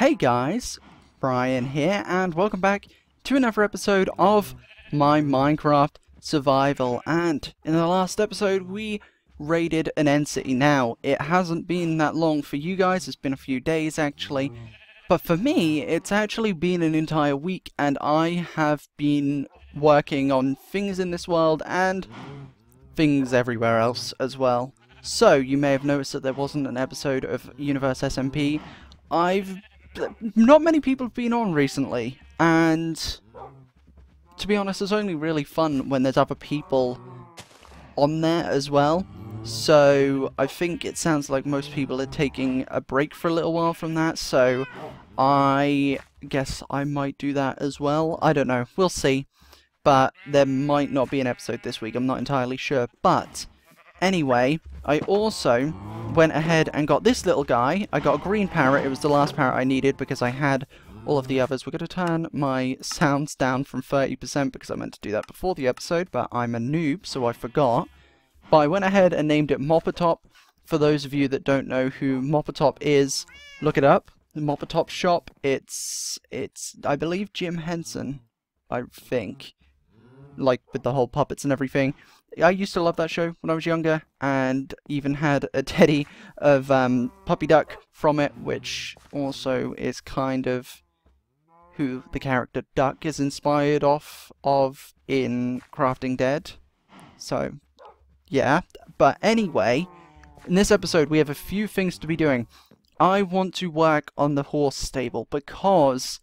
Hey guys, Brian here, and welcome back to another episode of my Minecraft survival. And in the last episode we raided an end city. Now, it hasn't been that long for you guys, it's been a few days actually, but for me it's actually been an entire week, and I have been working on things in this world and things everywhere else as well. So, you may have noticed that there wasn't an episode of Universe SMP. Not many people have been on recently, and to be honest, it's only really fun when there's other people on there as well. So I think it sounds like most people are taking a break for a little while from that, so I guess I might do that as well. I don't know, we'll see. But there might not be an episode this week, I'm not entirely sure. But anyway, I also went ahead and got this little guy. I got a green parrot. It was the last parrot I needed because I had all of the others. We're going to turn my sounds down from 30% because I meant to do that before the episode, but I'm a noob, so I forgot. But I went ahead and named it Moppatop. For those of you that don't know who Moppatop is, look it up. The Moppatop shop. It's I believe Jim Henson, I think. Like with the whole puppets and everything. I used to love that show when I was younger, and even had a teddy of Puppy Duck from it, which also is kind of who the character Duck is inspired off of in Crafting Dead. So, yeah. But anyway, in this episode we have a few things to be doing. I want to work on the horse stable because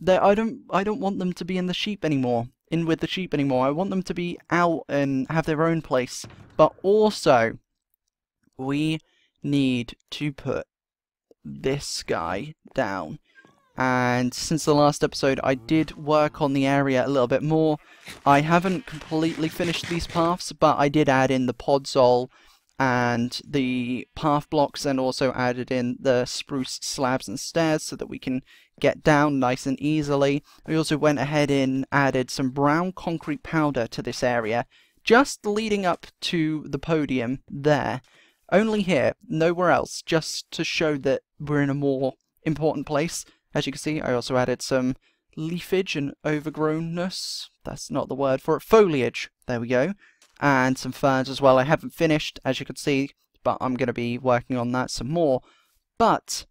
I don't want them to be in the sheep anymore. With the sheep anymore. I want them to be out and have their own place. But also, we need to put this guy down. And since the last episode, I did work on the area a little bit more. I haven't completely finished these paths, but I did add in the podzol and the path blocks, and also added in the spruce slabs and stairs so that we can get down nice and easily. We also went ahead and added some brown concrete powder to this area, just leading up to the podium there. Only here, nowhere else, just to show that we're in a more important place. As you can see, I also added some leafage and overgrownness. That's not the word for it. Foliage. There we go. And some ferns as well. I haven't finished, as you can see, but I'm going to be working on that some more. But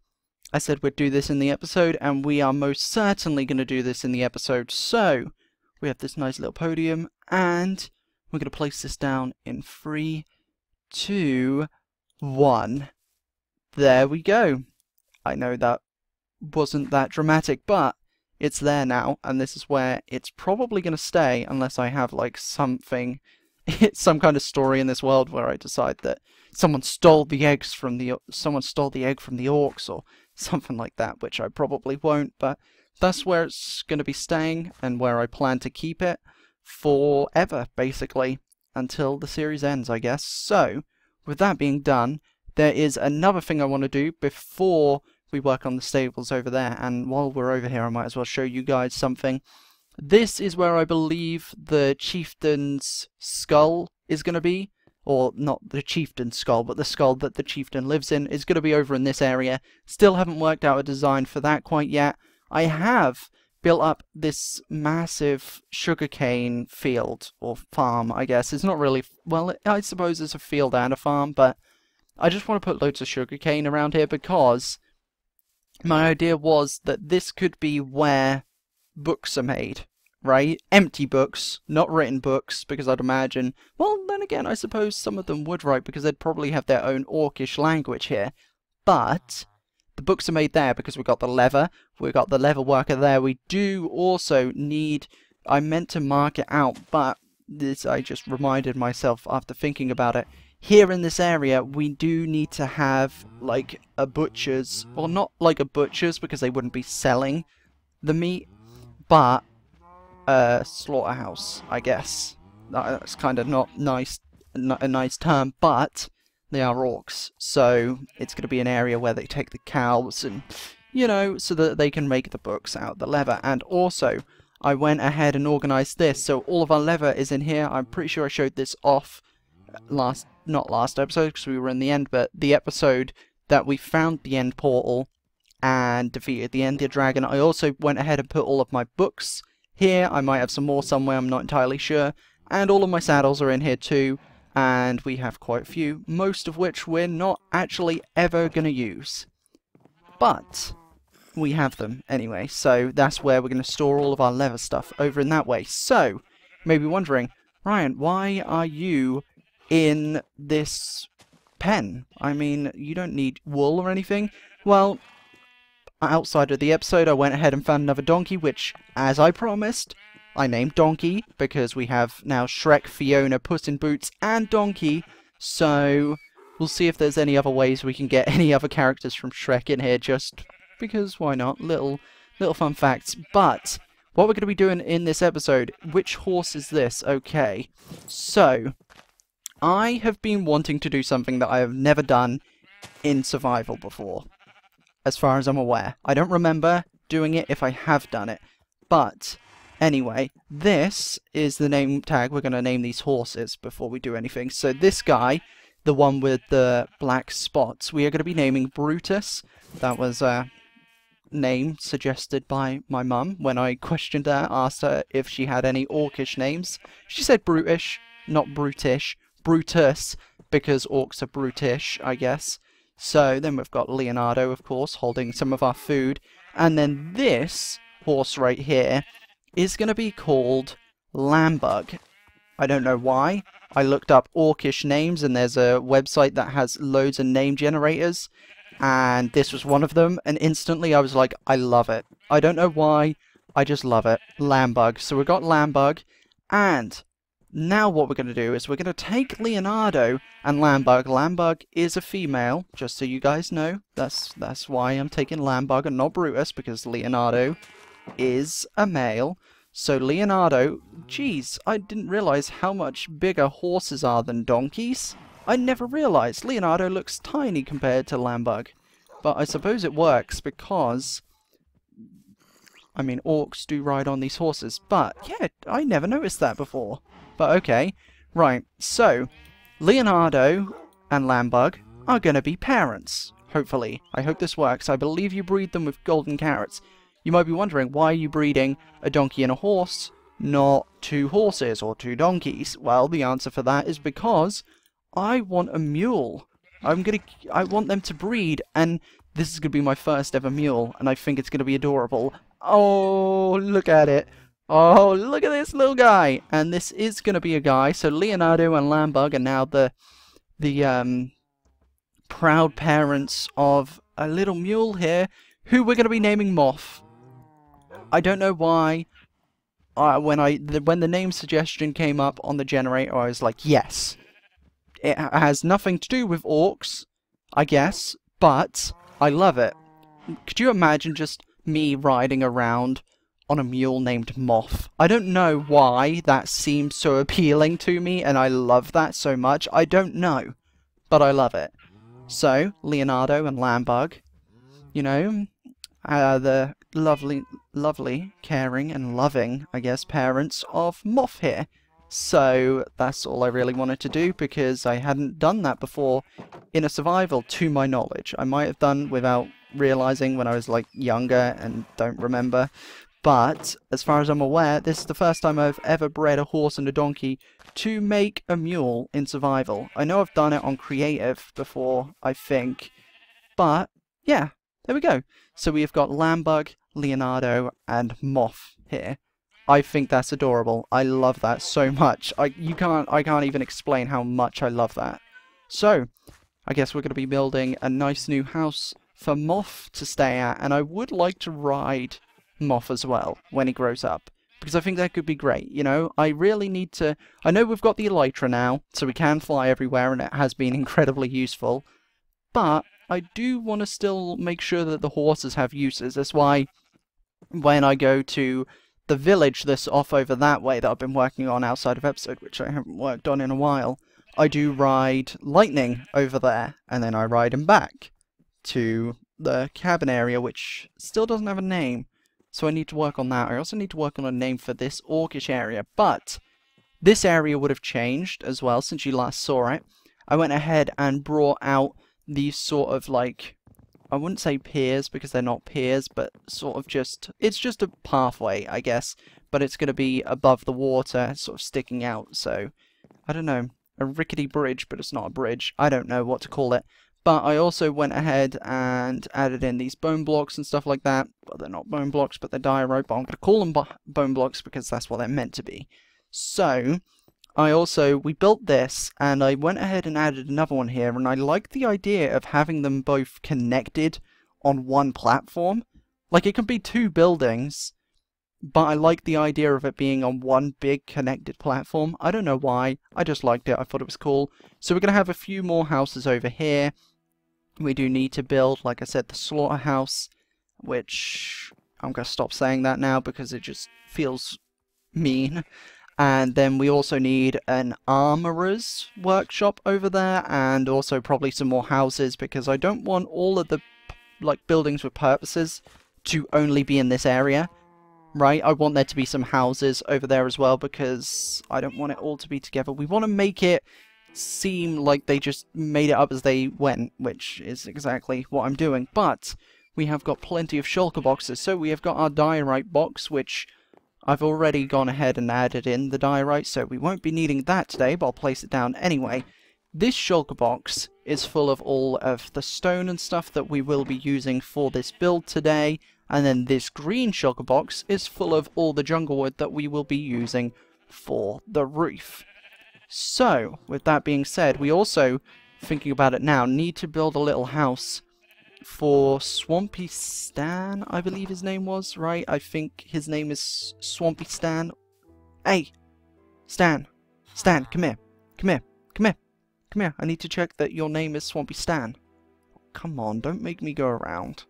I said we'd do this in the episode, and we are most certainly going to do this in the episode. So, we have this nice little podium, and we're going to place this down in 3, 2, 1. There we go. I know that wasn't that dramatic, but it's there now, and this is where it's probably going to stay, unless I have, like, something... It's some kind of story in this world where I decide that someone stole the egg from the orcs or something like that, which I probably won't, but that's where it's going to be staying and where I plan to keep it forever, basically, until the series ends, I guess. So, with that being done, there is another thing I want to do before we work on the stables over there, and while we're over here I might as well show you guys something. This is where I believe the chieftain's skull is going to be. Or, not the chieftain's skull, but the skull that the chieftain lives in is going to be over in this area. Still haven't worked out a design for that quite yet. I have built up this massive sugarcane field, or farm, I guess. It's not really... Well, I suppose it's a field and a farm, but I just want to put loads of sugarcane around here because my idea was that this could be where books are made, right? Empty books, not written books, because I'd imagine, well, then again, I suppose some of them would write because they'd probably have their own Orcish language here. But the books are made there because we've got the lever worker there. We do also need, I meant to mark it out, but this I just reminded myself after thinking about it. Here in this area, we do need to have, like, a butcher's, well, not like a butcher's because they wouldn't be selling the meat, but a slaughterhouse, I guess. That's kind of not a nice term, but they are orcs, so it's going to be an area where they take the cows and, you know, so that they can make the books out of the leather. And also, I went ahead and organised this, so all of our leather is in here. I'm pretty sure I showed this off not last episode because we were in the end, but the episode that we found the end portal and defeated the Ender Dragon. I also went ahead and put all of my books here. I might have some more somewhere, I'm not entirely sure. And all of my saddles are in here too, and we have quite a few, most of which we're not actually ever going to use. But we have them anyway, so that's where we're going to store all of our leather stuff, over in that way. So, you may be wondering, Ryan, why are you in this pen? I mean, you don't need wool or anything. Well, outside of the episode, I went ahead and found another donkey, which, as I promised, I named Donkey, because we have now Shrek, Fiona, Puss in Boots, and Donkey, so we'll see if there's any other ways we can get any other characters from Shrek in here, just because why not? Little fun facts. But what we're going to be doing in this episode, which horse is this? Okay, so I have been wanting to do something that I have never done in survival before, as far as I'm aware. I don't remember doing it if I have done it, but anyway, this is the name tag we're going to name these horses before we do anything. So this guy, the one with the black spots, we are going to be naming Brutus. That was a name suggested by my mum when I questioned her, asked her if she had any Orcish names. She said Brutish, not Brutish. Brutus, because orcs are brutish, I guess. So then we've got Leonardo, of course, holding some of our food. And then this horse right here is going to be called Lambug. I don't know why. I looked up Orcish names, and there's a website that has loads of name generators, and this was one of them, and instantly I was like, I love it. I don't know why, I just love it. Lambug. So we've got Lambug, and now what we're going to do is we're going to take Leonardo and Lambug. Lambug is a female, just so you guys know. That's why I'm taking Lambug and not Brutus, because Leonardo is a male. So Leonardo, geez, I didn't realize how much bigger horses are than donkeys. I never realized Leonardo looks tiny compared to Lambug. But I suppose it works because, I mean, orcs do ride on these horses. But yeah, I never noticed that before. But okay, right, so Leonardo and Lambug are going to be parents, hopefully. I hope this works. I believe you breed them with golden carrots. You might be wondering, why are you breeding a donkey and a horse, not two horses or two donkeys? Well, the answer for that is because I want a mule. I want them to breed, and this is going to be my first ever mule, and I think it's going to be adorable. Oh, look at it. Oh, look at this little guy. And this is going to be a guy, so Leonardo and Lambug are now the proud parents of a little mule here, who we're going to be naming Moth. I don't know why. When the name suggestion came up on the generator, I was like, yes. It has nothing to do with orcs, I guess, but I love it. Could you imagine just me riding around on a mule named Moth? I don't know why that seems so appealing to me, and I love that so much. I don't know, but I love it. So, Leonardo and Lambug, you know, the lovely, caring, and loving, I guess, parents of Moth here. So that's all I really wanted to do, because I hadn't done that before in a survival, to my knowledge. I might have done without realizing when I was, like, younger and don't remember. But, as far as I'm aware, this is the first time I've ever bred a horse and a donkey to make a mule in survival. I know I've done it on creative before, I think. But, yeah, there we go. So we have got Lambug, Leonardo, and Moth here. I think that's adorable. I love that so much. I can't even explain how much I love that. So, I guess we're going to be building a nice new house for Moth to stay at, and I would like to ride Moth as well when he grows up, because I think that could be great. You know, I really need to. I know we've got the elytra now, so we can fly everywhere, and it has been incredibly useful. But I do want to still make sure that the horses have uses. That's why when I go to the village that's off over that way that I've been working on outside of episode, which I haven't worked on in a while, I do ride Lightning over there, and then I ride him back to the cabin area, which still doesn't have a name, so I need to work on that. I also need to work on a name for this Orcish area, but this area would have changed as well since you last saw it. I went ahead and brought out these sort of, like, I wouldn't say piers because they're not piers, but sort of just, it's just a pathway, I guess, but it's going to be above the water, sort of sticking out, so, I don't know, a rickety bridge, but it's not a bridge, I don't know what to call it. But I also went ahead and added in these bone blocks and stuff like that. Well, they're not bone blocks, but they're diorite, but I'm going to call them bone blocks because that's what they're meant to be. So, we built this, and I went ahead and added another one here, and I like the idea of having them both connected on one platform. Like, it can be two buildings, but I like the idea of it being on one big connected platform. I don't know why, I just liked it, I thought it was cool. So we're going to have a few more houses over here. We do need to build, like I said, the slaughterhouse, which I'm going to stop saying that now because it just feels mean. And then we also need an armorer's workshop over there, and also probably some more houses, because I don't want all of the buildings with purposes to only be in this area, right? I want there to be some houses over there as well, because I don't want it all to be together. We want to make it seem like they just made it up as they went, which is exactly what I'm doing. But we have got plenty of shulker boxes, so we have got our diorite box, which I've already gone ahead and added in the diorite, so we won't be needing that today, but I'll place it down anyway. This shulker box is full of all of the stone and stuff that we will be using for this build today, and then this green shulker box is full of all the jungle wood that we will be using for the roof. So, with that being said, we also, thinking about it now, need to build a little house for Swampy Stan, I believe his name was, right? I think his name is Swampy Stan. Hey! Stan! Stan, come here. Come here. Come here. Come here. I need to check that your name is Swampy Stan. Come on, don't make me go around.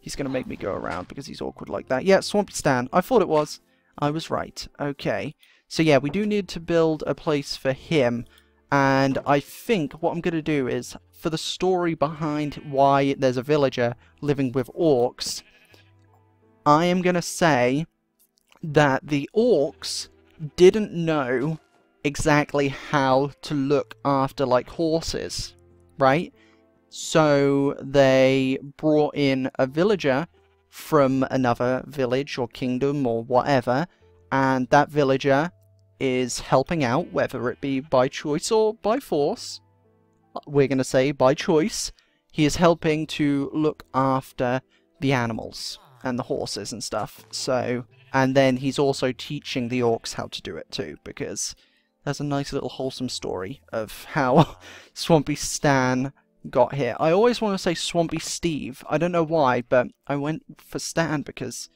He's going to make me go around because he's awkward like that. Yeah, Swampy Stan. I thought it was. I was right. Okay. So yeah, we do need to build a place for him. And I think what I'm going to do is, for the story behind why there's a villager living with orcs, I am going to say that the orcs didn't know exactly how to look after, like, horses, right? So they brought in a villager from another village or kingdom or whatever, and that villager is helping out, whether it be by choice or by force. We're going to say by choice. He is helping to look after the animals and the horses and stuff. So, and then he's also teaching the orcs how to do it too, because there's a nice little wholesome story of how Swampy Stan got here. I always want to say Swampy Steve. I don't know why, but I went for Stan because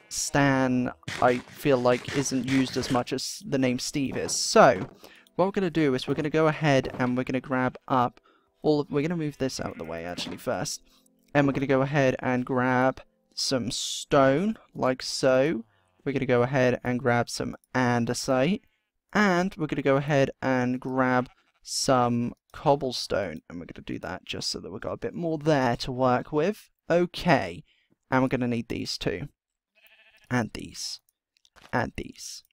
Stan, I feel like, isn't used as much as the name Steve is. So, what we're going to do is we're going to go ahead and we're going to grab up all of... We're going to move this out of the way, actually, first. And we're going to go ahead and grab some stone, like so. We're going to go ahead and grab some andesite. And we're going to go ahead and grab some cobblestone. And we're going to do that just so that we've got a bit more there to work with. Okay. And we're going to need these too. And these. And these.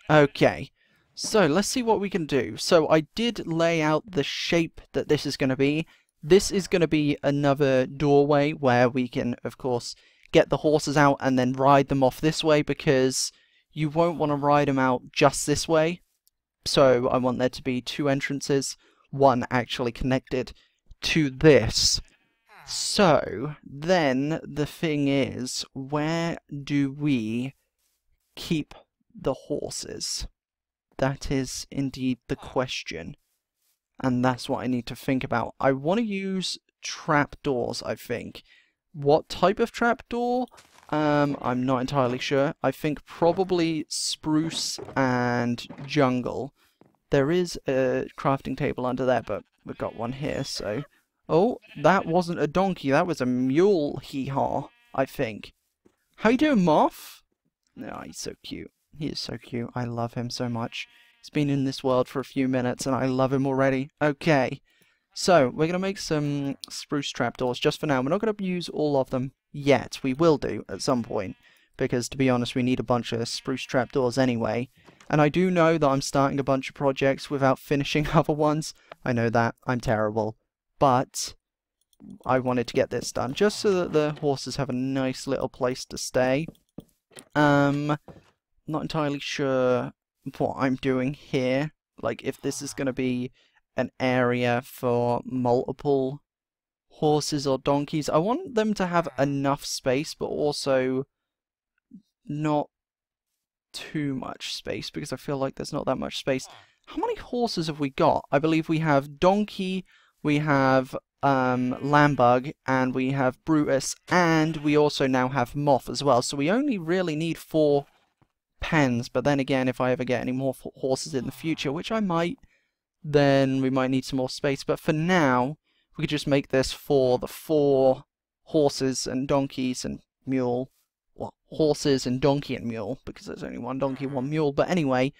Okay. So, let's see what we can do. So, I did lay out the shape that this is going to be. This is going to be another doorway where we can, of course, get the horses out and then ride them off this way, because you won't want to ride them out just this way. So, I want there to be two entrances, one actually connected to this. So, then the thing is, where do we keep the horses? That is indeed the question. And that's what I need to think about. I want to use trapdoors, I think. What type of trapdoor? I'm not entirely sure. I think probably spruce and jungle. There is a crafting table under there, but we've got one here, so... Oh, that wasn't a donkey, that was a mule, hee-haw, I think. How you doing, Moth? Oh, he's so cute. He is so cute. I love him so much. He's been in this world for a few minutes, and I love him already. Okay. So, we're going to make some spruce trapdoors just for now. We're not going to use all of them yet. We will do at some point, because, to be honest, we need a bunch of spruce trapdoors anyway. And I do know that I'm starting a bunch of projects without finishing other ones. I know that. I'm terrible. But I wanted to get this done, just so that the horses have a nice little place to stay. Not entirely sure what I'm doing here. Like, if this is going to be an area for multiple horses or donkeys. I want them to have enough space, but also not too much space, because I feel like there's not that much space. How many horses have we got? I believe we have Donkey, we have Lambug, and we have Brutus, and we also now have Moth as well. So we only really need 4 pens, but then again, if I ever get any more horses in the future, which I might, then we might need some more space. But for now, we could just make this for the 4 horses and donkeys and mule. Well, horses and donkey and mule, because there's only 1 donkey, 1 mule. But anyway,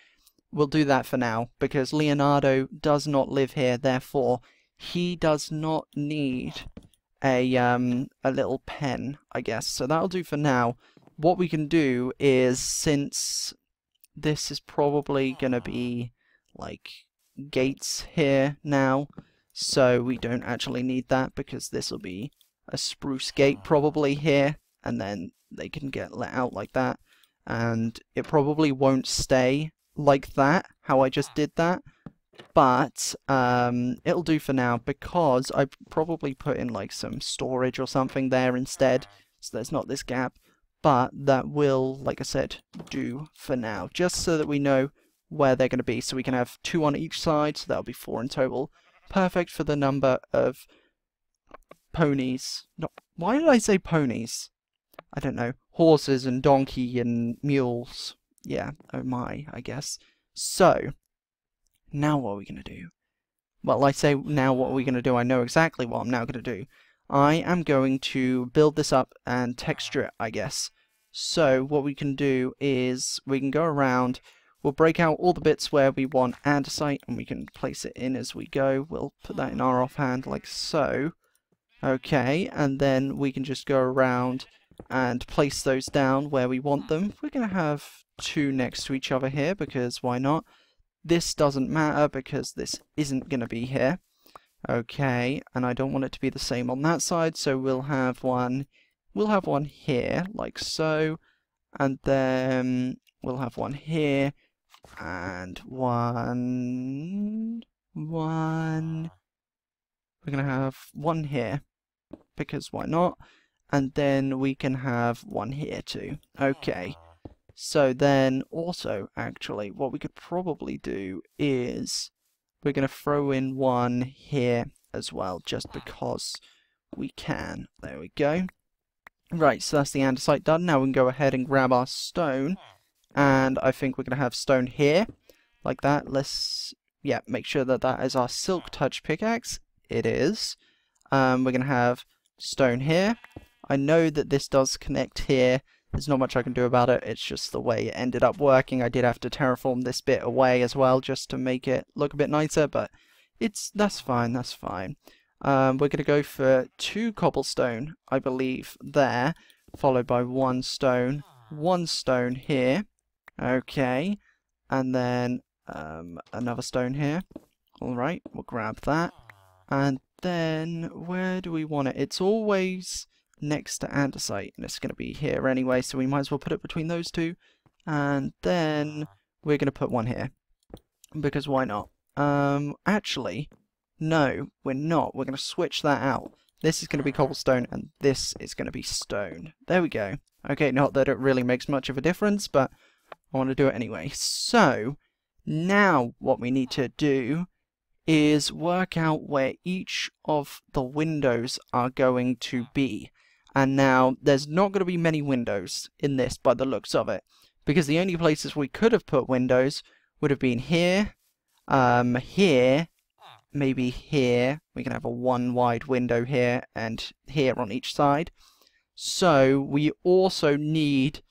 we'll do that for now, because Leonardo does not live here, therefore he does not need a little pen, I guess. So that'll do for now. What we can do is, since this is probably gonna be like gates here now, so we don't actually need that, because this will be a spruce gate probably here, and then they can get let out like that, and it probably won't stay like that, how I just did that, but it'll do for now, because I probably put in like some storage or something there instead, so there's not this gap. But that will, like I said, do for now, just so that we know where they're going to be. So we can have 2 on each side, so that'll be 4 in total. Perfect for the number of ponies. No, why did I say ponies? I don't know. Horses and donkey and mules. Yeah, oh my, I guess. So, now what are we going to do? Well, I say now what are we going to do? I know exactly what I'm now going to do. I am going to build this up and texture it, I guess. So what we can do is we can go around, we'll break out all the bits where we want andesite, and we can place it in as we go. We'll put that in our offhand like so. Okay, and then we can just go around and place those down where we want them. We're going to have 2 next to each other here, because why not? This doesn't matter, because this isn't going to be here. Okay, and I don't want it to be the same on that side, so we'll have one here, like so, and then we'll have one here, and one, we're gonna have one here, because why not, and then we can have one here too. Okay, so then also, actually, what we could probably do is we're going to throw in one here as well, just because we can. There we go. Right, so that's the andesite done. Now we can go ahead and grab our stone. And I think we're going to have stone here, like that. Let's, yeah, make sure that that is our silk touch pickaxe. It is. We're going to have stone here. I know that this does connect here. There's not much I can do about it, it's just the way it ended up working. I did have to terraform this bit away as well, just to make it look a bit nicer, but that's fine, that's fine. We're going to go for 2 cobblestone, I believe, there, followed by 1 stone here, okay, and then another stone here. Alright, we'll grab that, and then where do we want it? It's always next to andesite, and it's going to be here anyway, so we might as well put it between those 2, and then we're going to put 1 here, because why not? Actually, no, we're not. We're going to switch that out. This is going to be cobblestone, and this is going to be stone. There we go. Okay, not that it really makes much of a difference, but I want to do it anyway. So, now what we need to do is work out where each of the windows are going to be. And now, there's not going to be many windows in this by the looks of it, because the only places we could have put windows would have been here, here, maybe here. We can have a 1 wide window here, and here on each side. So, we also need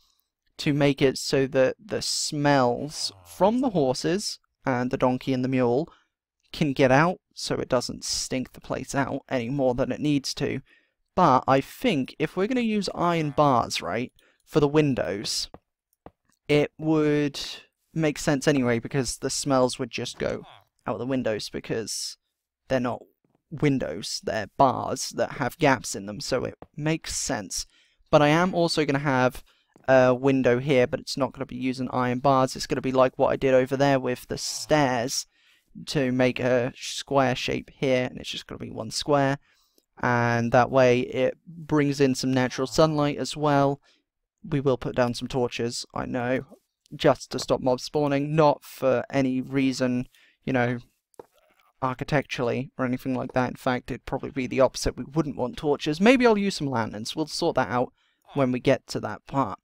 to make it so that the smells from the horses, and the donkey and the mule, can get out, so it doesn't stink the place out any more than it needs to. But I think if we're going to use iron bars, right, for the windows, it would make sense anyway, because the smells would just go out the windows, because they're not windows, they're bars that have gaps in them, so it makes sense. But I am also going to have a window here, but it's not going to be using iron bars. It's going to be like what I did over there with the stairs to make a square shape here, and it's just going to be one square. And that way it brings in some natural sunlight as well. We will put down some torches, I know, just to stop mob spawning, not for any reason, you know, architecturally or anything like that. In fact, it'd probably be the opposite. We wouldn't want torches. Maybe I'll use some lanterns. We'll sort that out when we get to that part.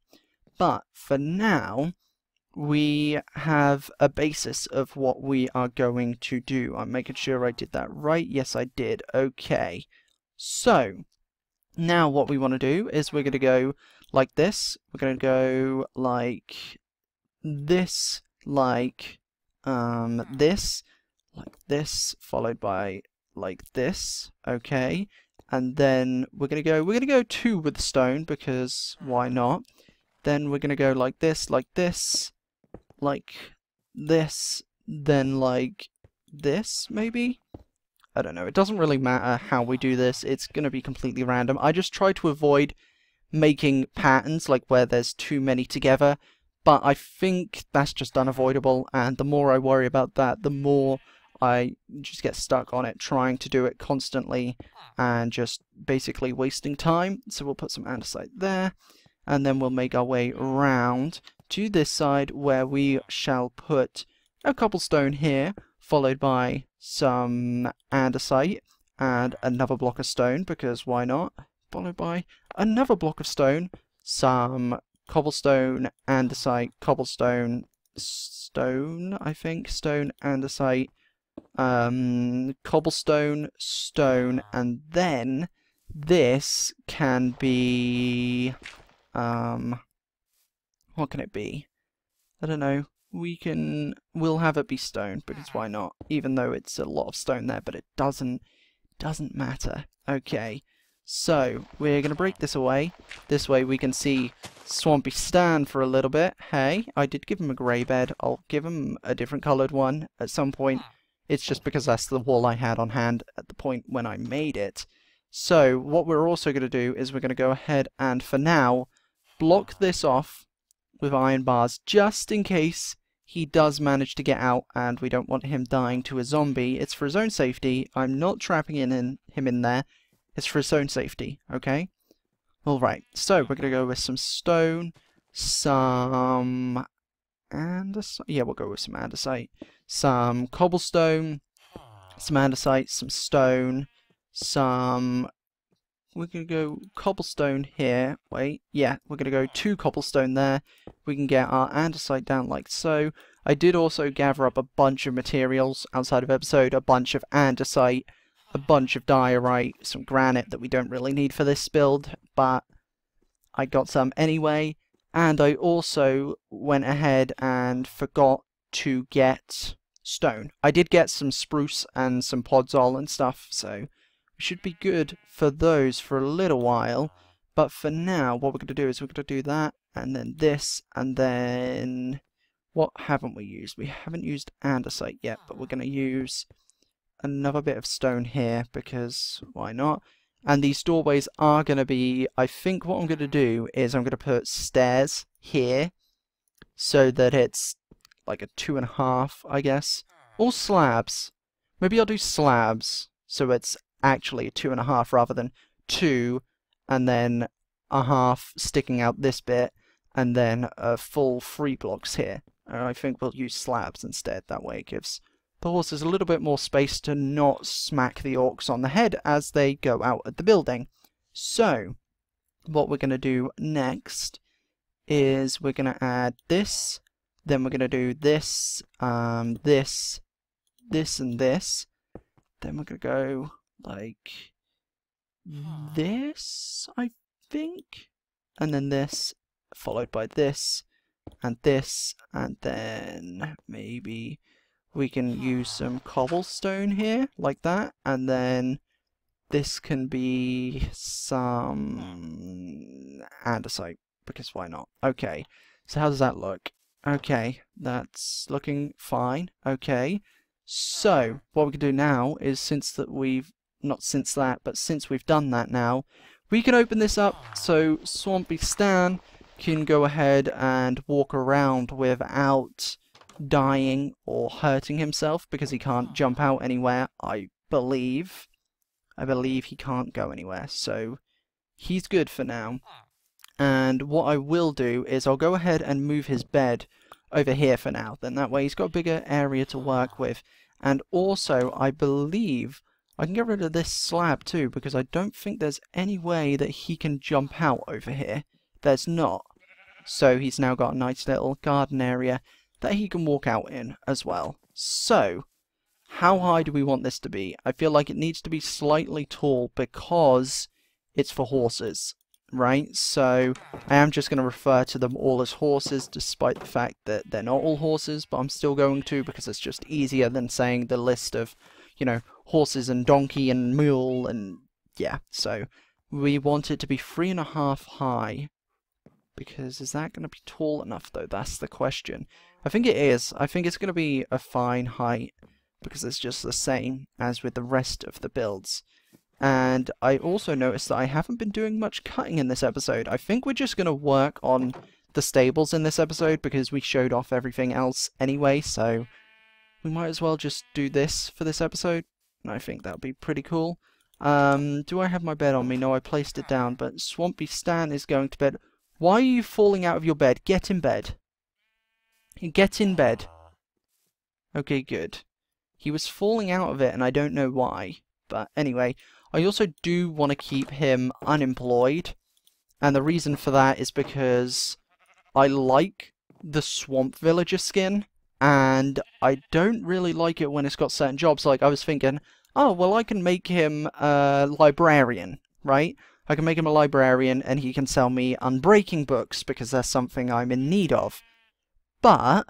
But for now, we have a basis of what we are going to do. I'm making sure I did that right. Yes, I did. Okay. So, now what we want to do is we're going to go like this. We're going to go like this, like this, followed by like this. Okay. And then we're gonna go 2 with the stone, because why not? Then we're gonna go like this, then like this, maybe? I don't know. It doesn't really matter how we do this. It's gonna be completely random. I just try to avoid making patterns like where there's too many together, but I think that's just unavoidable, and the more I worry about that, the more I just get stuck on it, trying to do it constantly and just basically wasting time. So we'll put some andesite there, and then we'll make our way around to this side where we shall put a cobblestone here, followed by some andesite and another block of stone, because why not? Followed by another block of stone, some cobblestone, andesite, cobblestone, stone, I think, stone, andesite, cobblestone, stone, and then this can be, what can it be? I don't know. We'll have it be stone, because why not? Even though it's a lot of stone there, but it doesn't matter. Okay, so we're gonna break this away. This way we can see Swampy Stan for a little bit. Hey, I did give him a grey bed. I'll give him a different coloured one at some point. It's just because that's the wall I had on hand at the point when I made it. So what we're also going to do is we're going to go ahead and, for now, block this off with iron bars, just in case he does manage to get out and we don't want him dying to a zombie. It's for his own safety. I'm not trapping him in there. It's for his own safety, okay? Alright, so we're going to go with some stone, some andesite. Yeah, we'll go with some andesite. Some cobblestone, some andesite, some stone, we're going to go cobblestone here. Wait, yeah, we're going to go 2 cobblestone there. We can get our andesite down like so. I did also gather up a bunch of materials outside of episode, a bunch of andesite, a bunch of diorite, some granite that we don't really need for this build, but I got some anyway. And I also went ahead and forgot to get stone. I did get some spruce and some podzol and stuff, so we should be good for those for a little while. But for now, what we're going to do is we're going to do that, and then this, and then what haven't we used? We haven't used andesite yet, but we're going to use another bit of stone here, because why not? And these doorways are going to be, I think what I'm going to do is I'm going to put stairs here, so that it's like a 2.5, I guess. Or slabs. Maybe I'll do slabs, so it's actually a 2.5 rather than 2, and then a half sticking out this bit, and then a full 3 blocks here. I think we'll use slabs instead. That way it gives the horses a little bit more space to not smack the orcs on the head as they go out at the building. So, what we're going to do next is we're going to add this, then we're going to do this, this, and this. Then we're going to go like this, I think. And then this, followed by this, and then maybe we can use some cobblestone here, like that. And then this can be some andesite, because why not? Okay, so how does that look? Okay, that's looking fine. Okay, so what we can do now is, since that we've not since that, but since we've done that now, we can open this up so Swampy Stan can go ahead and walk around without dying or hurting himself, because he can't jump out anywhere, I believe. I believe he can't go anywhere, so he's good for now. And what I will do is I'll go ahead and move his bed over here for now. Then that way he's got a bigger area to work with. And also, I believe I can get rid of this slab too, because I don't think there's any way that he can jump out over here. There's not. So he's now got a nice little garden area that he can walk out in as well. So, how high do we want this to be? I feel like it needs to be slightly tall because it's for horses, right? So I am just going to refer to them all as horses, despite the fact that they're not all horses, but I'm still going to, because it's just easier than saying the list of, you know, horses and donkey and mule and yeah. So we want it to be 3.5 high, because is that going to be tall enough though? That's the question. I think it is. I think it's going to be a fine height, because it's just the same as with the rest of the builds. And I also noticed that I haven't been doing much cutting in this episode. I think we're just going to work on the stables in this episode, because we showed off everything else anyway, so we might as well just do this for this episode. And I think that would be pretty cool. Do I have my bed on me? No, I placed it down, but Swampy Stan is going to bed. Why are you falling out of your bed? Get in bed. Get in bed. Okay, good. He was falling out of it, and I don't know why. But anyway, I also do want to keep him unemployed. And the reason for that is because I like the Swamp Villager skin. And I don't really like it when it's got certain jobs. Like, I was thinking, oh, well, I can make him a librarian, right? I can make him a librarian, and he can sell me unbreaking books, because that's something I'm in need of. But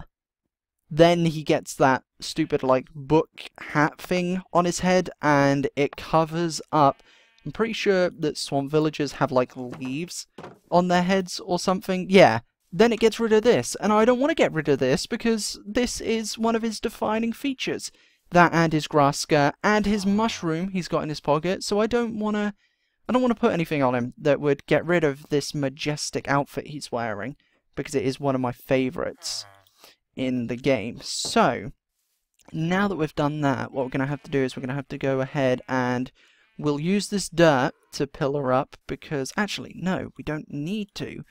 then he gets that stupid, like, book hat thing on his head, and it covers up. I'm pretty sure that swamp villagers have, like, leaves on their heads or something. Yeah, then it gets rid of this, and I don't want to get rid of this, because this is one of his defining features. That and his grass skirt and his mushroom he's got in his pocket, so I don't want to put anything on him that would get rid of this majestic outfit he's wearing, because it is one of my favourites in the game. So, now that we've done that, what we're going to have to do is we're going to have to go ahead and we'll use this dirt to pillar up, because, actually, no, we don't need to.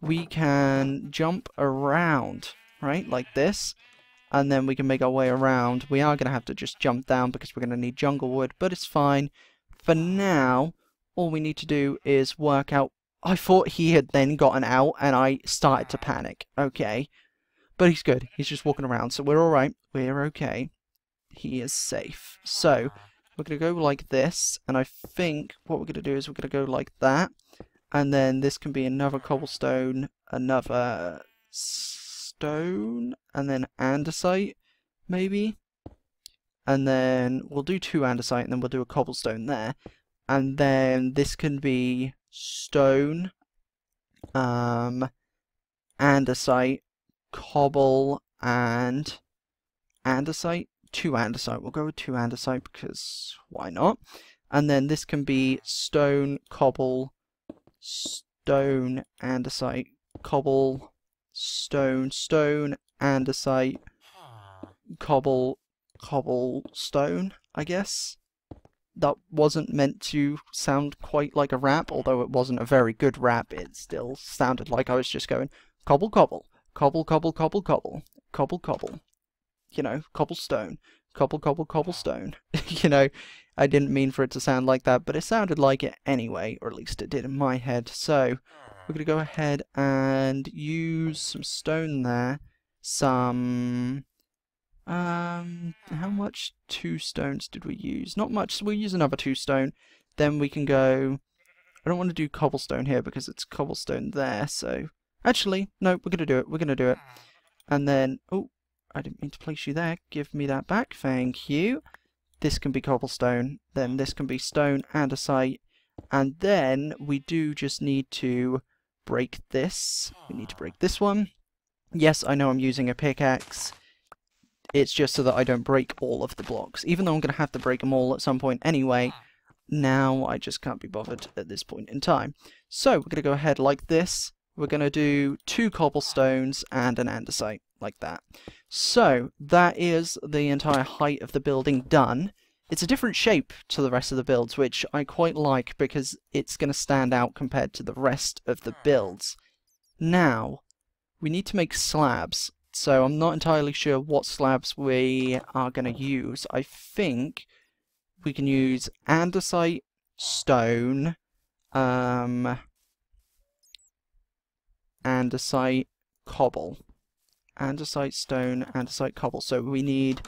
We can jump around, right, like this, and then we can make our way around. We are going to have to just jump down, because we're going to need jungle wood, but it's fine. For now, all we need to do is work out. I thought he had then gotten out, and I started to panic. Okay. But he's good. He's just walking around, so we're alright. We're okay. He is safe. So, we're going to go like this, and I think what we're going to do is we're going to go like that, and then this can be another cobblestone, another stone, and then andesite, maybe? And then we'll do 2 andesite, and then we'll do a cobblestone there. And then this can be stone, andesite, cobble, and andesite. 2 andesite. We'll go with 2 andesite, because why not? And then this can be stone, cobble, stone, andesite, cobble, stone, stone, andesite, cobble, cobblestone, I guess. That wasn't meant to sound quite like a rap, although it wasn't a very good rap. It still sounded like I was just going cobble, cobble, cobble, cobble, cobble, cobble, cobble, cobble. You know, cobblestone, cobble, cobble, cobblestone. You know, I didn't mean for it to sound like that, but it sounded like it anyway, or at least it did in my head. So, we're going to go ahead and use some stone there. Some, how much 2 stones did we use? Not much, so we'll use another 2 stone. Then we can go, I don't want to do cobblestone here because it's cobblestone there, so, actually, no, we're going to do it, we're going to do it. And then, oh, I didn't mean to place you there. Give me that back. Thank you. This can be cobblestone. Then this can be stone, andesite. And then we do just need to break this. We need to break this one. Yes, I know I'm using a pickaxe. It's just so that I don't break all of the blocks. Even though I'm going to have to break them all at some point anyway, now I just can't be bothered at this point in time. So we're going to go ahead like this. We're going to do 2 cobblestones and an andesite, like that. So that is the entire height of the building done. It's a different shape to the rest of the builds, which I quite like because it's going to stand out compared to the rest of the builds. Now, we need to make slabs. So I'm not entirely sure what slabs we are going to use. I think we can use andesite, stone, andesite, cobble. Andesite, stone, andesite, cobble. So we need,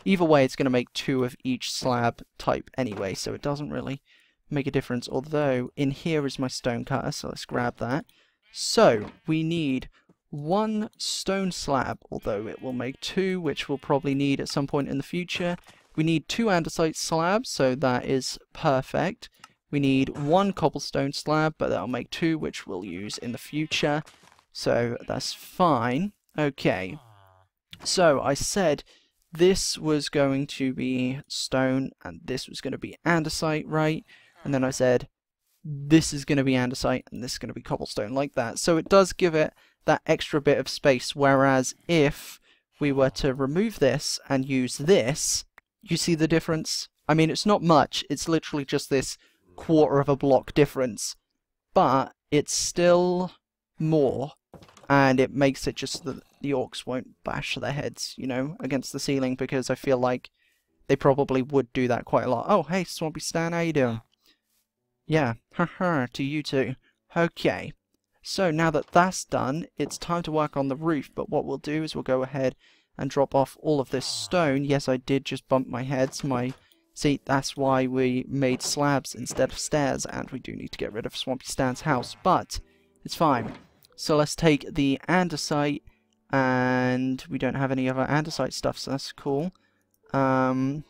either way it's going to make 2 of each slab type anyway, so it doesn't really make a difference. Although, in here is my stone cutter, so let's grab that. So, we need 1 stone slab, although it will make 2, which we'll probably need at some point in the future. We need 2 andesite slabs, so that is perfect. We need 1 cobblestone slab, but that'll make 2, which we'll use in the future. So, that's fine. Okay, so I said this was going to be stone and this was going to be andesite, right? And then I said this is going to be andesite and this is going to be cobblestone, like that. So it does give it that extra bit of space, whereas if we were to remove this and use this, you see the difference? I mean, it's not much, it's literally just this quarter of a block difference, but it's still more. And it makes it just that the orcs won't bash their heads, you know, against the ceiling, because I feel like they probably would do that quite a lot. Oh, hey, Swampy Stan, how you doing? Yeah, haha, to you too. Okay, so now that that's done, it's time to work on the roof, but what we'll do is we'll go ahead and drop off all of this stone. Yes, I did just bump my head. See, that's why we made slabs instead of stairs, and we do need to get rid of Swampy Stan's house, but it's fine. So let's take the andesite, and we don't have any other andesite stuff, so that's cool. Stone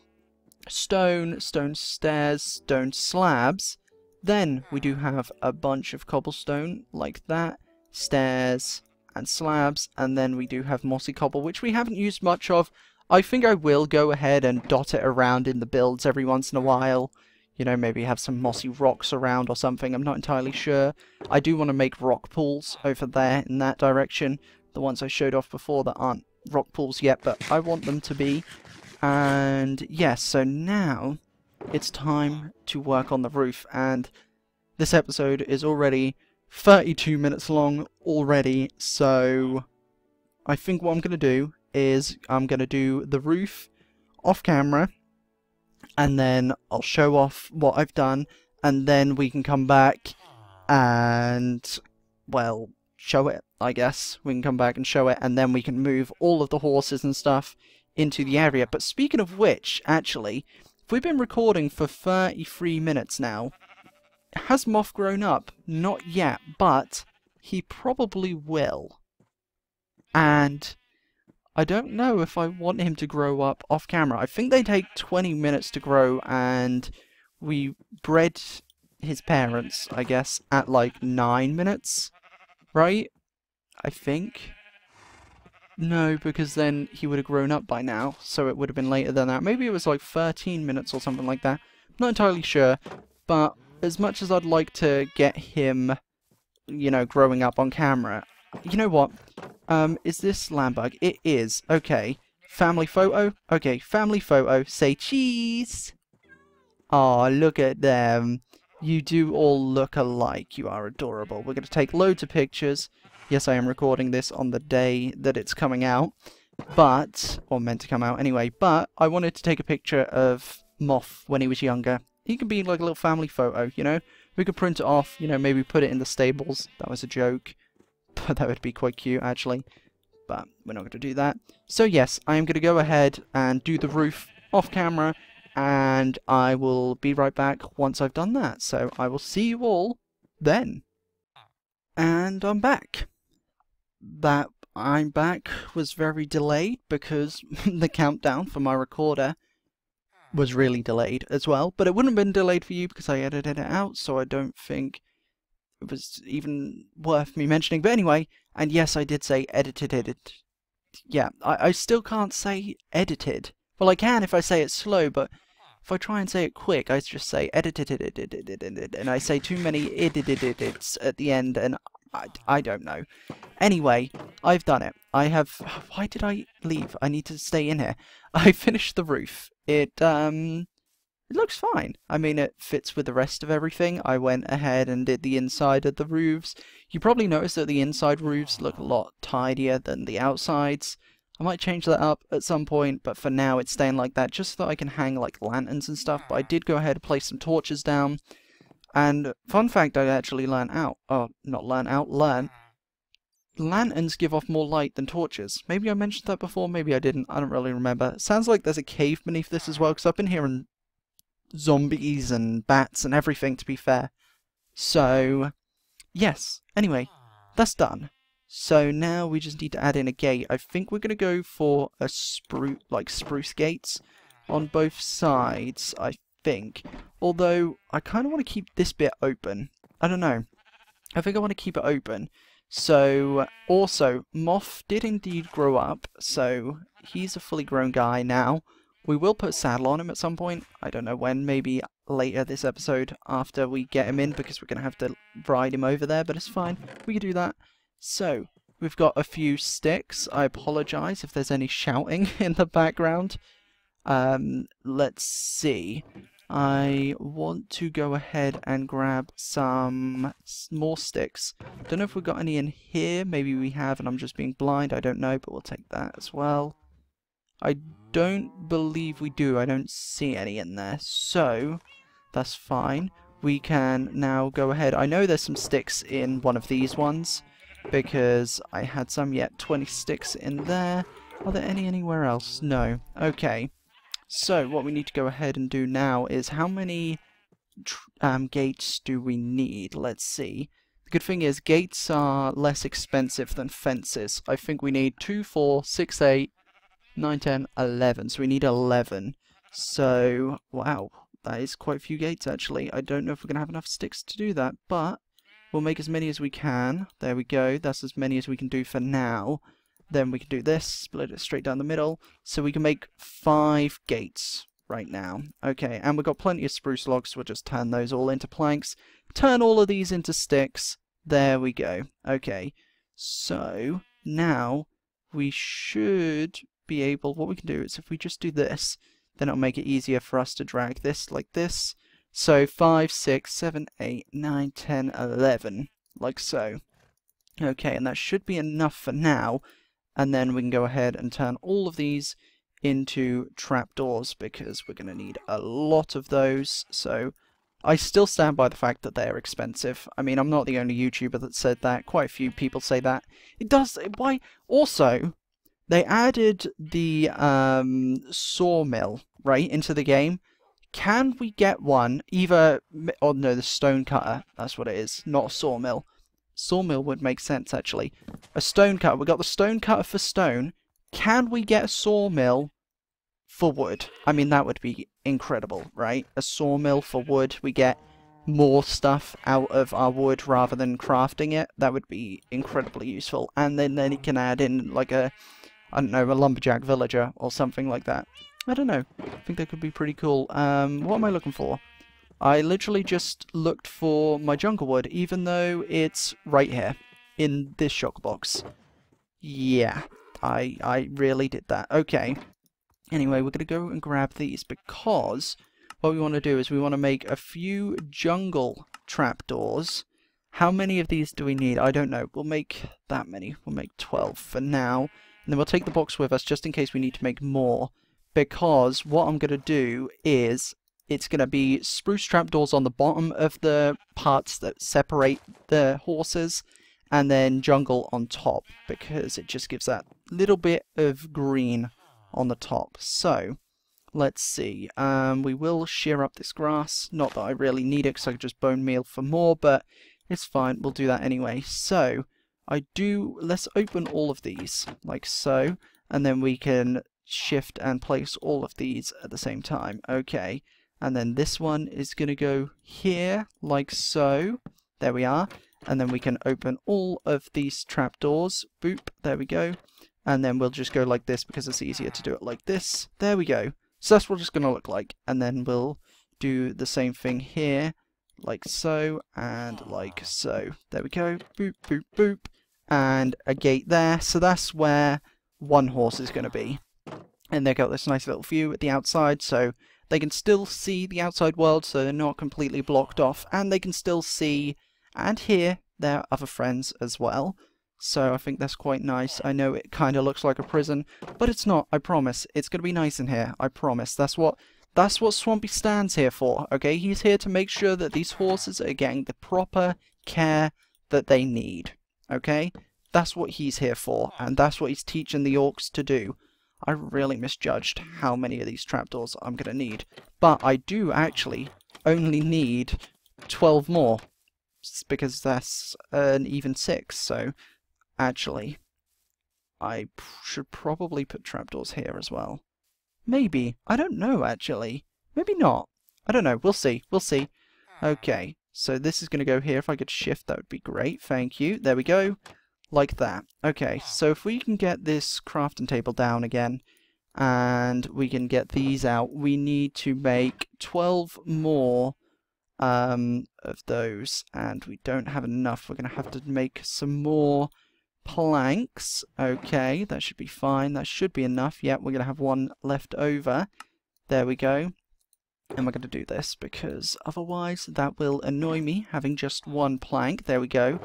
stairs, stone slabs. Then we do have a bunch of cobblestone, like that, stairs and slabs, and then we do have mossy cobble, which we haven't used much of. I think I will go ahead and dot it around in the builds every once in a while. You know, maybe have some mossy rocks around or something, I'm not entirely sure. I do want to make rock pools over there in that direction. The ones I showed off before that aren't rock pools yet, but I want them to be. And yes, so now it's time to work on the roof, and this episode is already 32 minutes long already, so I think what I'm going to do is I'm going to do the roof off camera, and then I'll show off what I've done, and then we can come back and, well, show it, I guess. We can come back and show it, and then we can move all of the horses and stuff into the area. But speaking of which, actually, if we've been recording for 33 minutes now, has Moth grown up? Not yet, but he probably will. And I don't know if I want him to grow up off camera. I think they take 20 minutes to grow, and we bred his parents, I guess, at like 9 minutes, right? I think. No, because then he would have grown up by now, so it would have been later than that. Maybe it was like 13 minutes or something like that. I'm not entirely sure, but as much as I'd like to get him, you know, growing up on camera, you know what? Is this Lambug? It is. Okay. Family photo? Okay, family photo. Say cheese! Aw, look at them. You do all look alike. You are adorable. We're going to take loads of pictures. Yes, I am recording this on the day that it's coming out, but, or meant to come out anyway, but I wanted to take a picture of Moth when he was younger. He could be like a little family photo, you know? We could print it off, you know, maybe put it in the stables. That was a joke, but that would be quite cute, actually. But we're not going to do that. So yes, I am going to go ahead and do the roof off camera, and I will be right back once I've done that. So I will see you all then. And I'm back. That I'm back was very delayed because the countdown for my recorder was really delayed as well. But it wouldn't have been delayed for you because I edited it out, so I don't think it was even worth me mentioning. But anyway, and yes, I did say edited. Yeah, I still can't say edited. Well, I can if I say it slow, but if I try and say it quick, I just say edit, and I say too many edits at the end, and I don't know. Anyway, I've done it. I have... Why did I leave? I need to stay in here. I finished the roof. It looks fine. I mean, it fits with the rest of everything. I went ahead and did the inside of the roofs. You probably noticed that the inside roofs look a lot tidier than the outsides. I might change that up at some point, but for now it's staying like that, just so that I can hang like lanterns and stuff. But I did go ahead and place some torches down. And fun fact, I actually learned lanterns give off more light than torches. Maybe I mentioned that before, maybe I didn't. I don't really remember. It sounds like there's a cave beneath this as well, because I've been hearing zombies and bats and everything, to be fair. So, yes. Anyway, that's done. So now we just need to add in a gate. I think we're going to go for a spruce gates on both sides, I think. Although, I kind of want to keep this bit open. I don't know. I think I want to keep it open. So, also, Moth did indeed grow up, so he's a fully grown guy now. We will put a saddle on him at some point. I don't know when, maybe later this episode after we get him in, because we're going to have to ride him over there, but it's fine. We can do that. So, we've got a few sticks. I apologise if there's any shouting in the background. Let's see. I want to go ahead and grab some more sticks. Don't know if we've got any in here. Maybe we have and I'm just being blind. I don't know, but we'll take that as well. I don't believe we do. I don't see any in there. So, that's fine. We can now go ahead. I know there's some sticks in one of these ones, because I had some, 20 sticks in there. Are there any anywhere else? No. Okay. So, what we need to go ahead and do now is how many gates do we need? Let's see. The good thing is, gates are less expensive than fences. I think we need 2, 4, 6, 8, 9, 10, 11. So we need 11. So, wow. That is quite a few gates, actually. I don't know if we're going to have enough sticks to do that, but we'll make as many as we can. There we go. That's as many as we can do for now. Then we can do this, split it straight down the middle. So we can make 5 gates right now. Okay, and we've got plenty of spruce logs, so we'll just turn those all into planks. Turn all of these into sticks. There we go. Okay, so now we should be able... What we can do is if we just do this, then it'll make it easier for us to drag this like this. So 5, 6, 7, 8, 9, 10, 11, like so. Okay, and that should be enough for now. And then we can go ahead and turn all of these into trapdoors, because we're going to need a lot of those. So I still stand by the fact that they're expensive. I mean, I'm not the only YouTuber that said that. Quite a few people say that. It does... Why? Also, they added the sawmill, right, into the game. Can we get one? Either... Oh, no, the stone cutter. That's what it is. Not a sawmill. Sawmill would make sense, actually. A stone cutter. We got the stone cutter for stone. Can we get a sawmill for wood? I mean, that would be incredible, right? A sawmill for wood. We get more stuff out of our wood rather than crafting it. That would be incredibly useful. And then you can add in, like a, I don't know, a lumberjack villager or something like that. I don't know. I think that could be pretty cool. What am I looking for? I literally just looked for my jungle wood, even though it's right here, in this shock box. Yeah, I really did that. Okay. Anyway, we're going to go and grab these, because what we want to do is we want to make a few jungle trapdoors. How many of these do we need? I don't know. We'll make that many. We'll make 12 for now. And then we'll take the box with us, just in case we need to make more. Because what I'm going to do is... It's going to be spruce trapdoors on the bottom of the parts that separate the horses, and then jungle on top, because it just gives that little bit of green on the top. So, let's see. We will shear up this grass. Not that I really need it, because I could just bone meal for more, but it's fine. We'll do that anyway. So, let's open all of these, like so, and then we can shift and place all of these at the same time. Okay. And then this one is going to go here, like so. There we are. And then we can open all of these trapdoors. Boop, there we go. And then we'll just go like this, because it's easier to do it like this. There we go. So that's what it's going to look like. And then we'll do the same thing here, like so, and like so. There we go. Boop, boop, boop. And a gate there. So that's where one horse is going to be. And they've got this nice little view at the outside, so they can still see the outside world, so they're not completely blocked off. And they can still see and hear their other friends as well. So I think that's quite nice. I know it kind of looks like a prison, but it's not, I promise. It's going to be nice in here, I promise. That's what Swampy Stan's here for, okay? He's here to make sure that these horses are getting the proper care that they need, okay? That's what he's here for, and that's what he's teaching the orcs to do. I really misjudged how many of these trapdoors I'm going to need. But I do actually only need 12 more, because that's an even 6, so actually I should probably put trapdoors here as well. Maybe. I don't know, actually. Maybe not. I don't know. We'll see. We'll see. Okay, so this is going to go here. If I could shift, that would be great. Thank you. There we go. Like that. Okay, so if we can get this crafting table down again, and we can get these out, we need to make 12 more of those, and we don't have enough. We're going to have to make some more planks. Okay, that should be fine. That should be enough. Yep, we're going to have one left over. There we go. And we're going to do this, because otherwise that will annoy me, having just one plank. There we go.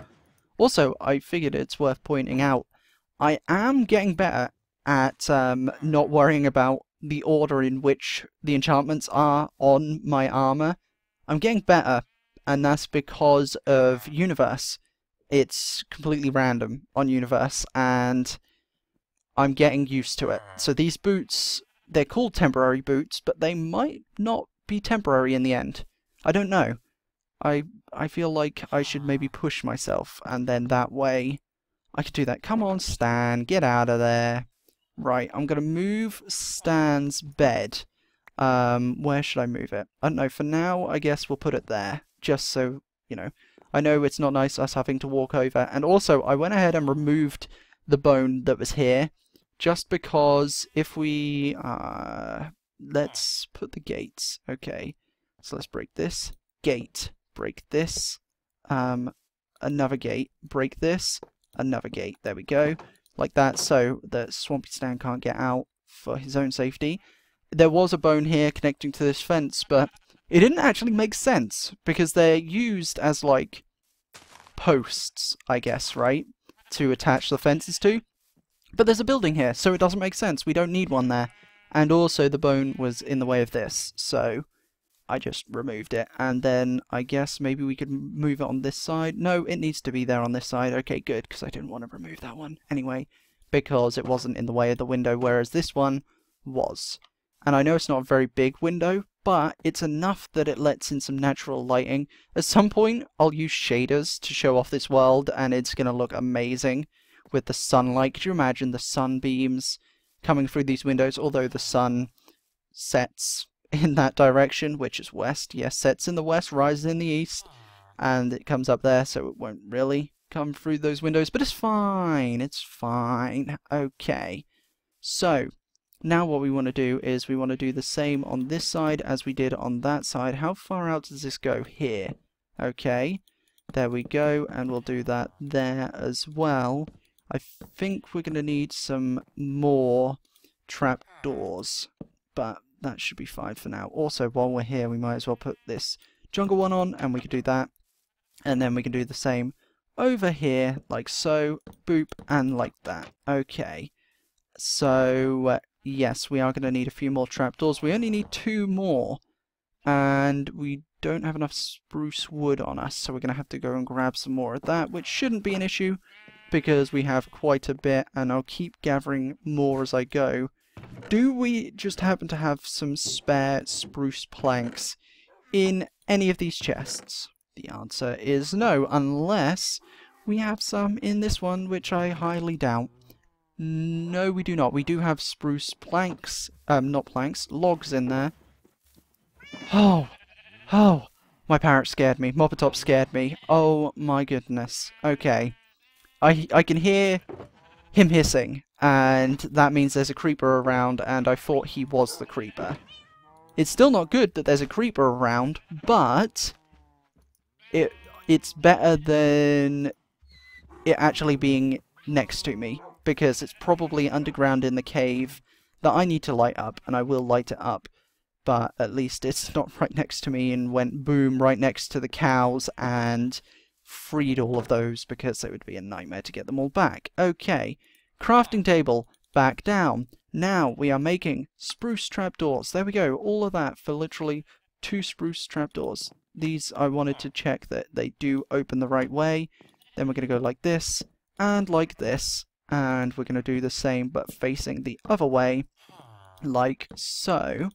Also, I figured it's worth pointing out, I am getting better at not worrying about the order in which the enchantments are on my armor. I'm getting better, and that's because of Universe. It's completely random on Universe, and I'm getting used to it. So these boots, they're called temporary boots, but they might not be temporary in the end. I don't know. I feel like I should maybe push myself, and then that way I could do that. Come on, Stan, get out of there. Right, I'm going to move Stan's bed. Where should I move it? I don't know, for now I guess we'll put it there, just so, you know. I know it's not nice us having to walk over, and also I went ahead and removed the bone that was here, just because if we, let's put the gates, okay. So let's break this gate. Break this, another gate, break this, another gate, there we go, like that, so that Swampy Stan can't get out for his own safety. There was a bone here connecting to this fence, but it didn't actually make sense, because they're used as, like, posts, I guess, right, to attach the fences to, but there's a building here, so it doesn't make sense, we don't need one there, and also the bone was in the way of this, so I just removed it, and then I guess maybe we could move it on this side. No, it needs to be there on this side. Okay, good, because I didn't want to remove that one anyway, because it wasn't in the way of the window, whereas this one was. And I know it's not a very big window, but it's enough that it lets in some natural lighting. At some point, I'll use shaders to show off this world, and it's going to look amazing with the sunlight. Could you imagine the sunbeams coming through these windows, although the sun sets in that direction, which is west. Yes, sets in the west, rises in the east, and it comes up there, so it won't really come through those windows, but it's fine, it's fine. Okay, so now what we want to do is we want to do the same on this side as we did on that side. How far out does this go? Here. Okay, there we go, and we'll do that there as well. I think we're going to need some more trapdoors, but that should be fine for now. Also, while we're here, we might as well put this jungle one on, and we can do that. And then we can do the same over here, like so, boop, and like that. Okay. So, yes, we are going to need a few more trapdoors. We only need 2 more. And we don't have enough spruce wood on us, so we're going to have to go and grab some more of that, which shouldn't be an issue, because we have quite a bit, and I'll keep gathering more as I go. Do we just happen to have some spare spruce planks in any of these chests? The answer is no, unless we have some in this one, which I highly doubt. No, we do not. We do have spruce planks, not planks, logs in there. Oh, my parrot scared me. Moppetop scared me. Oh my goodness. Okay. I can hear him hissing, and that means there's a creeper around, and I thought he was the creeper. It's still not good that there's a creeper around, but it's better than it actually being next to me, because it's probably underground in the cave that I need to light up, and I will light it up. But at least it's not right next to me and went boom right next to the cows and freed all of those, because it would be a nightmare to get them all back. Okay, crafting table back down. Now we are making spruce trapdoors. There we go, all of that for literally 2 spruce trapdoors. These I wanted to check that they do open the right way. Then we're going to go like this and like this, and we're going to do the same but facing the other way, like so.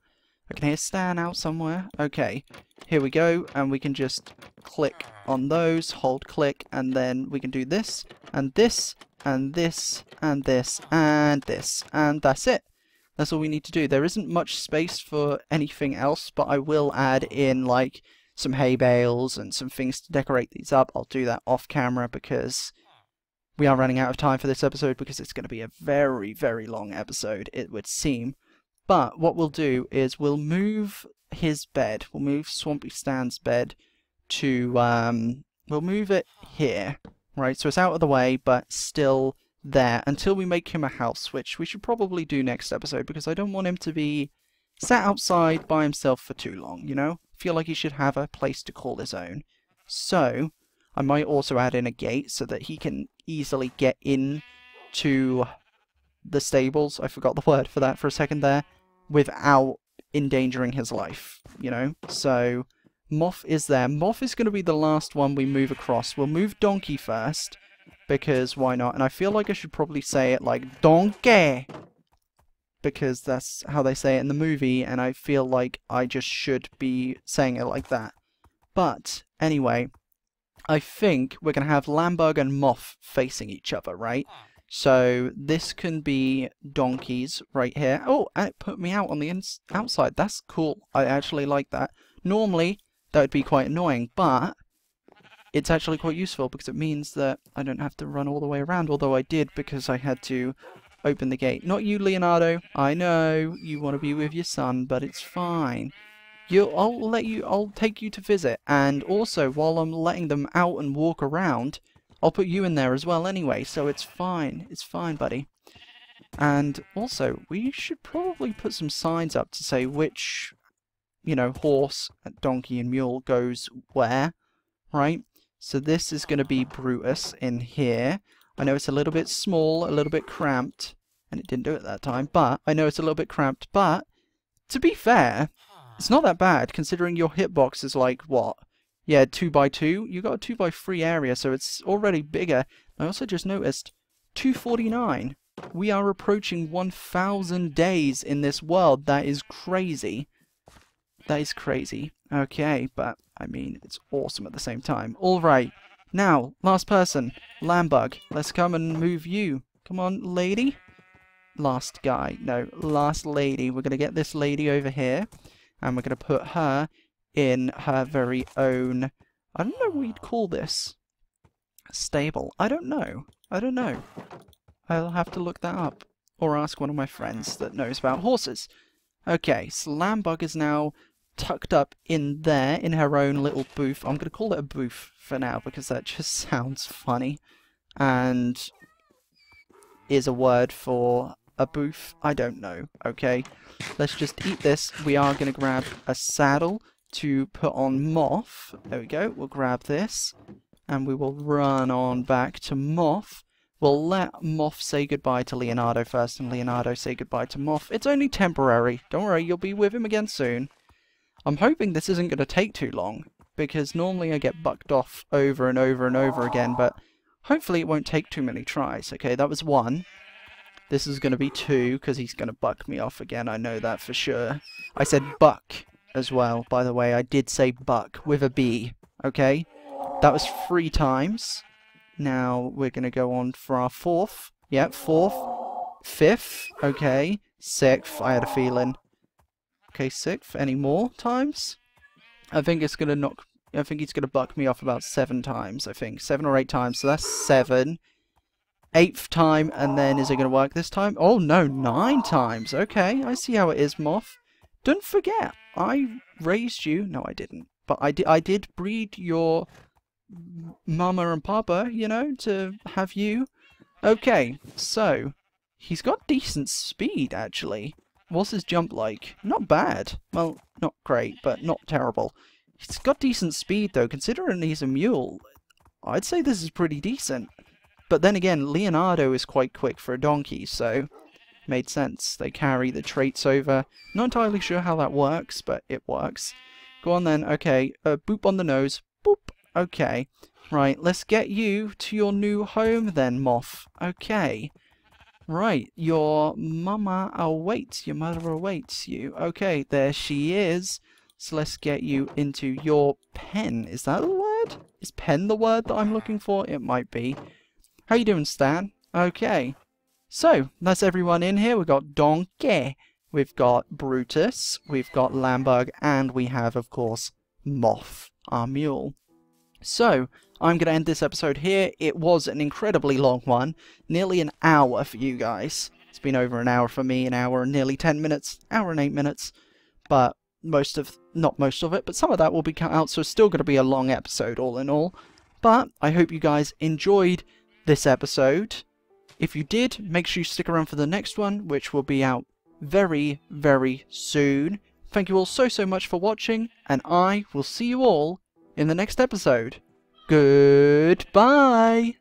I can hear Stan out somewhere. Okay, here we go, and we can just click on those, hold click, and then we can do this, and this, and this, and this, and this, and that's it. That's all we need to do. There isn't much space for anything else, but I will add in, like, some hay bales and some things to decorate these up. I'll do that off camera because we are running out of time for this episode, because it's going to be a very, very long episode, it would seem. But what we'll do is we'll move his bed. We'll move Swampy Stan's bed to, we'll move it here, right? So it's out of the way, but still there until we make him a house, which we should probably do next episode, because I don't want him to be sat outside by himself for too long, you know? I feel like he should have a place to call his own. So I might also add in a gate so that he can easily get in to the stables, I forgot the word for that for a second there, without endangering his life, you know? So Moth is there. Moth is going to be the last one we move across. We'll move Donkey first, because why not? And I feel like I should probably say it like Donkey, because that's how they say it in the movie, and I feel like I just should be saying it like that. But anyway, I think we're going to have Lambug and Moth facing each other, right? So this can be Donkey's right here. Oh, and it put me out on the outside. That's cool. I actually like that. Normally, that would be quite annoying, but it's actually quite useful because it means that I don't have to run all the way around, although I did because I had to open the gate. Not you, Leonardo. I know you want to be with your son, but it's fine. I'll take you to visit, and also while I'm letting them out and walk around, I'll put you in there as well anyway, so it's fine. It's fine, buddy. And also, we should probably put some signs up to say which, you know, horse, donkey, and mule goes where, right? So this is going to be Brutus in here. I know it's a little bit small, a little bit cramped, and it didn't do it that time, but I know it's a little bit cramped, but to be fair, it's not that bad considering your hitbox is like, what? Yeah, 2x2. You got a 2x3 area, so it's already bigger. I also just noticed 249. We are approaching 1,000 days in this world. That is crazy. That is crazy. Okay, but I mean, it's awesome at the same time. Alright, now, last person, Lambug. Let's come and move you. Come on, lady. Last guy. No, last lady. We're going to get this lady over here, and we're going to put her in her very own, I don't know what we'd call this. Stable. I don't know. I don't know. I'll have to look that up, or ask one of my friends that knows about horses. Okay, so Lambug is now tucked up in there, in her own little booth. I'm going to call it a booth for now, because that just sounds funny, and is a word for a booth. I don't know. Okay, let's just eat this. We are going to grab a saddle to put on Moth. There we go. We'll grab this, and we will run on back to Moth. We'll let Moth say goodbye to Leonardo first, and Leonardo say goodbye to Moth. It's only temporary. Don't worry, you'll be with him again soon. I'm hoping this isn't going to take too long, because normally I get bucked off over and over and over again, but hopefully it won't take too many tries. Okay, that was 1. This is going to be 2, because he's going to buck me off again. I know that for sure. I said buck as well, by the way. I did say buck with a B, okay? That was 3 times. Now we're going to go on for our 4th. Yep, 4th. 5th. Okay. 6th. I had a feeling. Okay, 6th. Any more times? I think it's going to I think he's going to buck me off about 7 times, I think. 7 or 8 times. So that's 7. 8th time, and then is it going to work this time? Oh no, 9 times. Okay, I see how it is, Moth. Don't forget, I raised you. No, I didn't. But I did breed your mama and papa, you know, to have you. Okay, so he's got decent speed, actually. What's his jump like? Not bad. Well, not great, but not terrible. He's got decent speed, though. Considering he's a mule, I'd say this is pretty decent. But then again, Leonardo is quite quick for a donkey, so made sense. They carry the traits over. Not entirely sure how that works, but it works. Go on then. Okay, boop on the nose. Boop. Okay. Right, let's get you to your new home then, Moth. Okay. Right, your mama awaits. Your mother awaits you. Okay, there she is. So let's get you into your pen. Is that the word? Is pen the word that I'm looking for? It might be. How you doing, Stan? Okay. So, that's everyone in here. We've got Donkey, we've got Brutus, we've got Lamberg, and we have, of course, Moth, our mule. So, I'm going to end this episode here. It was an incredibly long one. Nearly an hour for you guys. It's been over an hour for me, an hour and nearly 10 minutes, hour and 8 minutes. But not most of it, but some of that will be cut out, so it's still going to be a long episode all in all. But I hope you guys enjoyed this episode. If you did, make sure you stick around for the next one, which will be out very, very soon. Thank you all so much for watching, and I will see you all in the next episode. Goodbye!